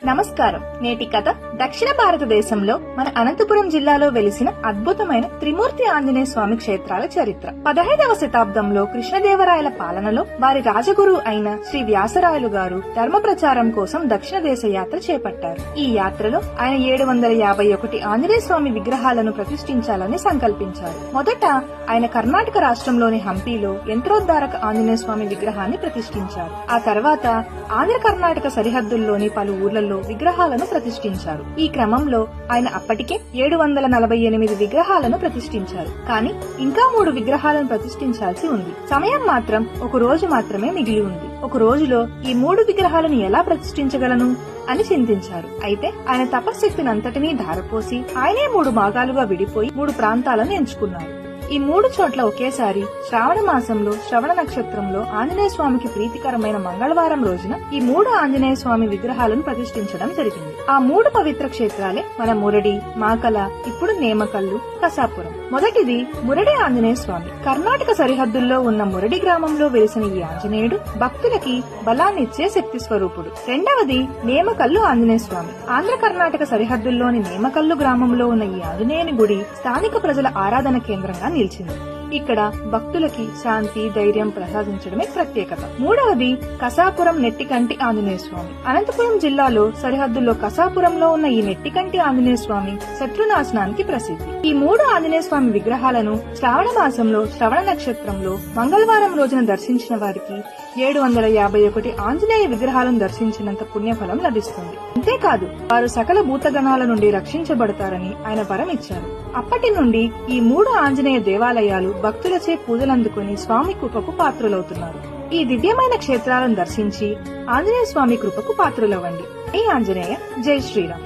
నమస్కారం. నేటి కథ దక్షిణ భారతదేశంలో మన అనంతపురం జిల్లాలో వెలిసిన అద్భుతమైన త్రిమూర్తి ఆంజనేయ స్వామి క్షేత్రాల చరిత్ర. 15వ శతాబ్దంలో కృష్ణదేవరాయల పాలనలో వారి రాజగురు అయిన శ్రీ వ్యాసరాయలు గారు ధర్మ ప్రచారం కోసం దక్షిణ దేశ యాత్ర చేపట్టారు. ఈ యాత్రలో ఆయన 751 ఆంజనేయ స్వామి విగ్రహాలను ప్రతిష్ఠించాలని సంకల్పించారు. మొదట ఆయన కర్ణాటక రాష్ట్రంలోని హంపీలో యంత్రోద్ధారక ఆంజనేయ స్వామి విగ్రహాన్ని ప్రతిష్ఠించారు. ఆ తర్వాత ఆంధ్ర కర్ణాటక సరిహద్దుల్లోని పలు ఊర్లలో విగ్రహాలను ప్రతిష్ఠించారు. ఈ క్రమంలో ఆయన అప్పటికే 748 విగ్రహాలను ప్రతిష్ఠించారు. కానీ ఇంకా 3 విగ్రహాలను ప్రతిష్ఠించాల్సి ఉంది. సమయం మాత్రం ఒక రోజు మాత్రమే మిగిలి ఉంది. ఒక రోజులో ఈ 3 విగ్రహాలను ఎలా ప్రతిష్ఠించగలను అని చింతించారు. అయితే ఆయన తపశక్తినంతటినీ ధారపోసి ఆయనే 3 భాగాలుగా విడిపోయి 3 ప్రాంతాలను ఎంచుకున్నారు. ఈ 3 చోట్ల ఒకేసారి శ్రావణ మాసంలో శ్రవణ నక్షత్రంలో ఆంజనేయ స్వామికి ప్రీతికరమైన మంగళవారం రోజున ఈ 3 ఆంజనేయ స్వామి విగ్రహాలను ప్రతిష్ఠించడం జరిగింది. ఆ 3 పవిత్ర క్షేత్రాలే మన మురడి, మాకల, ఇప్పుడు నేమకల్లు, కసాపురం. మొదటిది మురడి ఆంజనేయ స్వామి. కర్ణాటక సరిహద్దుల్లో ఉన్న మురడి గ్రామంలో వెలిసిన ఈ ఆంజనేయుడు భక్తులకి బలాన్నిచ్చే శక్తి స్వరూపుడు. రెండవది నేమకల్లు ఆంజనేయ స్వామి. ఆంధ్ర కర్ణాటక సరిహద్దుల్లోని నేమకల్లు గ్రామంలో ఉన్న ఈ ఆంజనేయుని గుడి స్థానిక ప్రజల ఆరాధన కేంద్రంగా నిలిచింది. ఇక్కడ భక్తులకి శాంతి, ధైర్యం ప్రసాదించడమే ప్రత్యేకత. మూడవది కసాపురం నెట్టికంటి ఆంజనేయ స్వామి. అనంతపురం జిల్లాలో సరిహద్దుల్లో కసాపురంలో ఉన్న ఈ నెట్టికంటి ఆంజనేయ స్వామి శత్రునాశనానికి ప్రసిద్ధి. ఈ 3 ఆంజనేయ స్వామి విగ్రహాలను శ్రావణ మాసంలో శ్రవణ నక్షత్రంలో మంగళవారం రోజున దర్శించిన వారికి 751 ఆంజనేయ విగ్రహాలను దర్శించినంత పుణ్యఫలం లభిస్తుంది. అంతేకాదు వారు సకల భూతగణాల నుండి రక్షించబడతారని ఆయన వరం ఇచ్చారు. అప్పటి నుండి ఈ 3 ఆంజనేయ దేవాలయాలు భక్తులచే పూజలందుకుని స్వామి కృపకు పాత్రులవుతున్నారు. ఈ దివ్యమైన క్షేత్రాలను దర్శించి ఆంజనేయ స్వామి కృపకు పాత్రులవ్వండి. జై ఆంజనేయ, జై శ్రీరామ్.